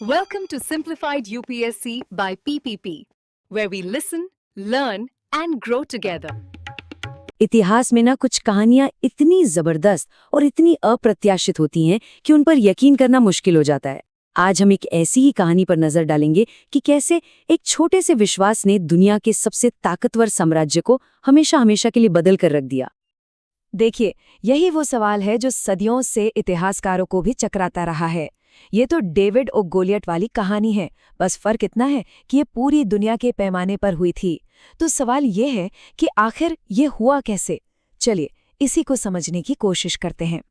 Welcome to Simplified UPSC by PPP, where we listen, learn, and grow together. इतिहास में ना कुछ कहानियां इतनी जबरदस्त और इतनी अप्रत्याशित होती हैं कि उन पर यकीन करना मुश्किल हो जाता है। आज हम एक ऐसी ही कहानी पर नजर डालेंगे कि कैसे एक छोटे से विश्वास ने दुनिया के सबसे ताकतवर साम्राज्य को हमेशा हमेशा के लिए बदल कर रख दिया। देखिए, यही वो सवाल है जो सदियों से इतिहासकारों को भी चकराता रहा है। ये तो डेविड और गोलियट वाली कहानी है, बस फर्क इतना है कि ये पूरी दुनिया के पैमाने पर हुई थी। तो सवाल ये है कि आखिर ये हुआ कैसे? चलिए इसी को समझने की कोशिश करते हैं।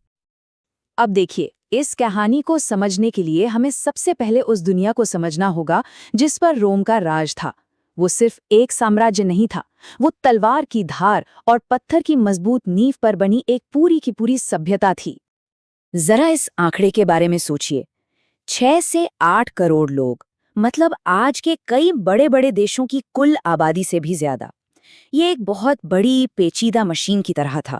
अब देखिए, इस कहानी को समझने के लिए हमें सबसे पहले उस दुनिया को समझना होगा जिस पर रोम का राज था। वो सिर्फ एक साम्राज्य नहीं था, वो तलवार की धार और पत्थर की मजबूत नींव पर बनी एक पूरी की पूरी सभ्यता थी। जरा इस आंकड़े के बारे में सोचिए, 6 से 8 करोड़ लोग, मतलब आज के कई बड़े बड़े देशों की कुल आबादी से भी ज्यादा। ये एक बहुत बड़ी पेचीदा मशीन की तरह था,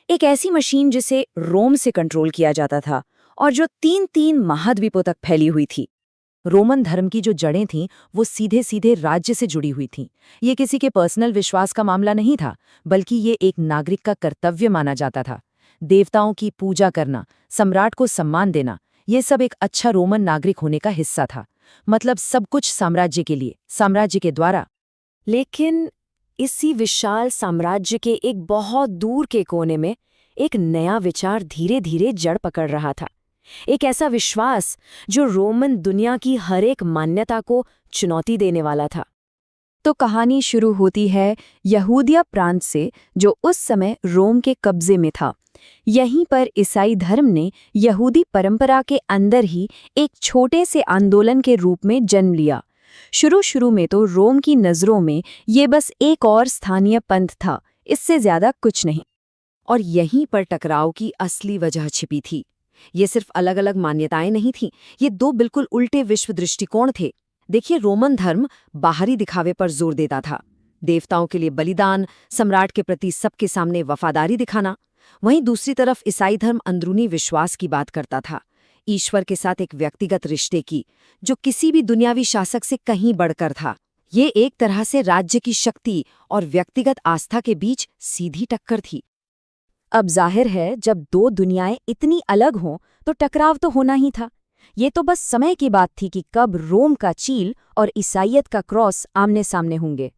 एक ऐसी मशीन जिसे रोम से कंट्रोल किया जाता था और जो 3-3 महाद्वीपों तक फैली हुई थी। रोमन धर्म की जो जड़ें थीं वो सीधे सीधे राज्य से जुड़ी हुई थीं। ये किसी के पर्सनल विश्वास का मामला नहीं था, बल्कि ये एक नागरिक का कर्तव्य माना जाता था। देवताओं की पूजा करना, सम्राट को सम्मान देना, ये सब एक अच्छा रोमन नागरिक होने का हिस्सा था। मतलब सब कुछ साम्राज्य के लिए, साम्राज्य के द्वारा। लेकिन इसी विशाल साम्राज्य के एक बहुत दूर के कोने में एक नया विचार धीरे धीरे जड़ पकड़ रहा था। एक ऐसा विश्वास जो रोमन दुनिया की हर एक मान्यता को चुनौती देने वाला था। तो कहानी शुरू होती है यहूदिया प्रांत से, जो उस समय रोम के कब्जे में था। यहीं पर ईसाई धर्म ने यहूदी परंपरा के अंदर ही एक छोटे से आंदोलन के रूप में जन्म लिया। शुरू में तो रोम की नज़रों में ये बस एक और स्थानीय पंथ था, इससे ज्यादा कुछ नहीं। और यहीं पर टकराव की असली वजह छिपी थी। ये सिर्फ अलग अलग मान्यताएं नहीं थीं, ये दो बिल्कुल उल्टे विश्व दृष्टिकोण थे। देखिए, रोमन धर्म बाहरी दिखावे पर जोर देता था, देवताओं के लिए बलिदान, सम्राट के प्रति सबके सामने वफादारी दिखाना। वहीं दूसरी तरफ ईसाई धर्म अंदरूनी विश्वास की बात करता था, ईश्वर के साथ एक व्यक्तिगत रिश्ते की, जो किसी भी दुनियावी शासक से कहीं बढ़कर था। ये एक तरह से राज्य की शक्ति और व्यक्तिगत आस्था के बीच सीधी टक्कर थी। अब जाहिर है, जब दो दुनियाएं इतनी अलग हों तो टकराव तो होना ही था। ये तो बस समय की बात थी कि कब रोम का चील और ईसाइयत का क्रॉस आमने सामने होंगे।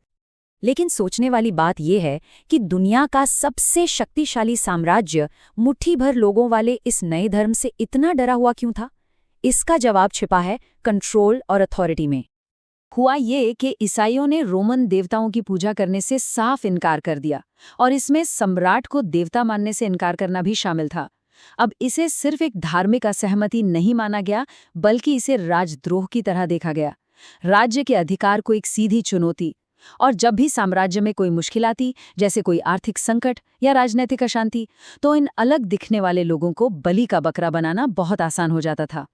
लेकिन सोचने वाली बात यह है कि दुनिया का सबसे शक्तिशाली साम्राज्य मुट्ठी भर लोगों वाले इस नए धर्म से इतना डरा हुआ क्यों था? इसका जवाब छिपा है कंट्रोल और अथॉरिटी में। हुआ ये कि ईसाइयों ने रोमन देवताओं की पूजा करने से साफ इनकार कर दिया, और इसमें सम्राट को देवता मानने से इनकार करना भी शामिल था। अब इसे सिर्फ एक धार्मिक असहमति नहीं माना गया, बल्कि इसे राजद्रोह की तरह देखा गया, राज्य के अधिकार को एक सीधी चुनौती। और जब भी साम्राज्य में कोई मुश्किल आती, जैसे कोई आर्थिक संकट या राजनीतिक अशांति, तो इन अलग दिखने वाले लोगों को बलि का बकरा बनाना बहुत आसान हो जाता था।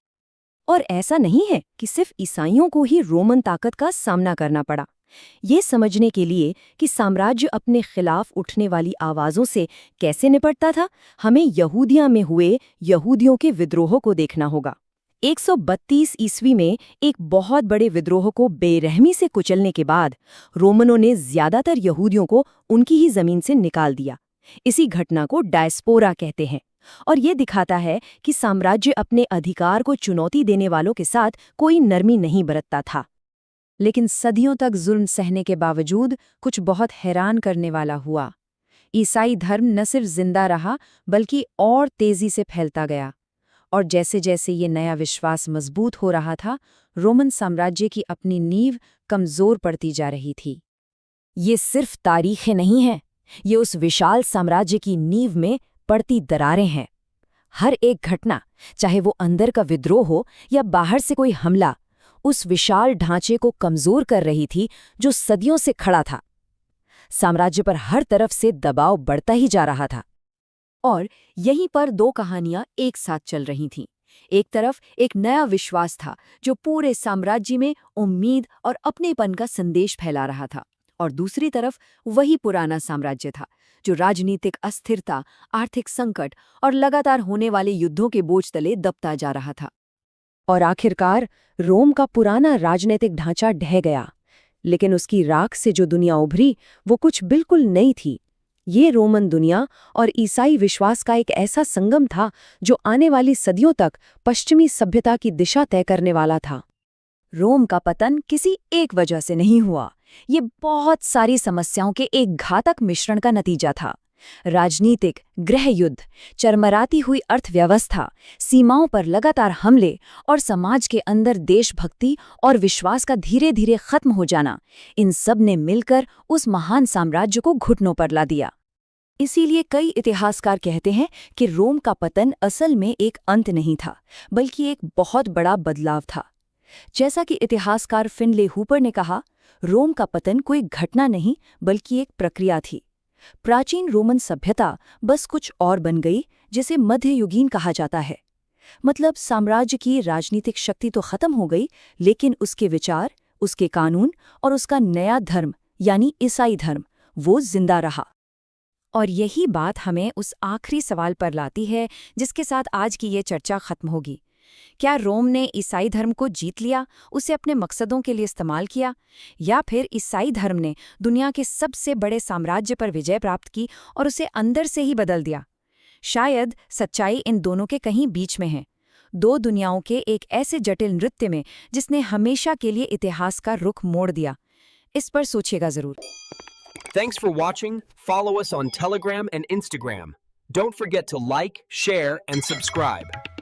और ऐसा नहीं है कि सिर्फ ईसाइयों को ही रोमन ताकत का सामना करना पड़ा। ये समझने के लिए कि साम्राज्य अपने खिलाफ उठने वाली आवाज़ों से कैसे निपटता था, हमें यहूदिया में हुए यहूदियों के विद्रोह को देखना होगा। 132 ईस्वी में एक बहुत बड़े विद्रोह को बेरहमी से कुचलने के बाद रोमनों ने ज्यादातर यहूदियों को उनकी ही जमीन से निकाल दिया। इसी घटना को डायस्पोरा कहते हैं, और ये दिखाता है कि साम्राज्य अपने अधिकार को चुनौती देने वालों के साथ कोई नरमी नहीं बरतता था। लेकिन सदियों तक जुल्म सहने के बावजूद कुछ बहुत हैरान करने वाला हुआ। ईसाई धर्म न सिर्फ जिंदा रहा, बल्कि और तेजी से फैलता गया। और जैसे जैसे ये नया विश्वास मजबूत हो रहा था, रोमन साम्राज्य की अपनी नींव कमजोर पड़ती जा रही थी। ये सिर्फ तारीखें नहीं हैं, ये उस विशाल साम्राज्य की नींव में पड़ती दरारें हैं। हर एक घटना, चाहे वो अंदर का विद्रोह हो या बाहर से कोई हमला, उस विशाल ढांचे को कमजोर कर रही थी जो सदियों से खड़ा था। साम्राज्य पर हर तरफ से दबाव बढ़ता ही जा रहा था। और यहीं पर दो कहानियां एक साथ चल रही थीं। एक तरफ एक नया विश्वास था जो पूरे साम्राज्य में उम्मीद और अपनेपन का संदेश फैला रहा था, और दूसरी तरफ वही पुराना साम्राज्य था जो राजनीतिक अस्थिरता, आर्थिक संकट और लगातार होने वाले युद्धों के बोझ तले दबता जा रहा था। और आखिरकार रोम का पुराना राजनीतिक ढांचा ढह गया। लेकिन उसकी राख से जो दुनिया उभरी वो कुछ बिल्कुल नई थी। ये रोमन दुनिया और ईसाई विश्वास का एक ऐसा संगम था जो आने वाली सदियों तक पश्चिमी सभ्यता की दिशा तय करने वाला था। रोम का पतन किसी एक वजह से नहीं हुआ। ये बहुत सारी समस्याओं के एक घातक मिश्रण का नतीजा था। राजनीतिक, गृह युद्ध, चरमराती हुई अर्थव्यवस्था, सीमाओं पर लगातार हमले और समाज के अंदर देशभक्ति और विश्वास का धीरे धीरे खत्म हो जाना, इन सब ने मिलकर उस महान साम्राज्य को घुटनों पर ला दिया। इसीलिए कई इतिहासकार कहते हैं कि रोम का पतन असल में एक अंत नहीं था, बल्कि एक बहुत बड़ा बदलाव था। जैसा कि इतिहासकार फिनले हूपर ने कहा, रोम का पतन कोई घटना नहीं बल्कि एक प्रक्रिया थी। प्राचीन रोमन सभ्यता बस कुछ और बन गई, जिसे मध्ययुगीन कहा जाता है। मतलब साम्राज्य की राजनीतिक शक्ति तो खत्म हो गई, लेकिन उसके विचार, उसके कानून और उसका नया धर्म यानी ईसाई धर्म वो जिंदा रहा। और यही बात हमें उस आखिरी सवाल पर लाती है जिसके साथ आज की ये चर्चा खत्म होगी। क्या रोम ने ईसाई धर्म को जीत लिया, उसे अपने मकसदों के लिए इस्तेमाल किया, या फिर ईसाई धर्म ने दुनिया के सबसे बड़े साम्राज्य पर विजय प्राप्त की और उसे अंदर से ही बदल दिया? शायद सच्चाई इन दोनों के कहीं बीच में है, दो दुनियाओं के एक ऐसे जटिल नृत्य में जिसने हमेशा के लिए इतिहास का रुख मोड़ दिया। इस पर सोचिएगा जरूर। Thanks for watching. Follow us on Telegram and Instagram. Don't forget to like, share, and subscribe.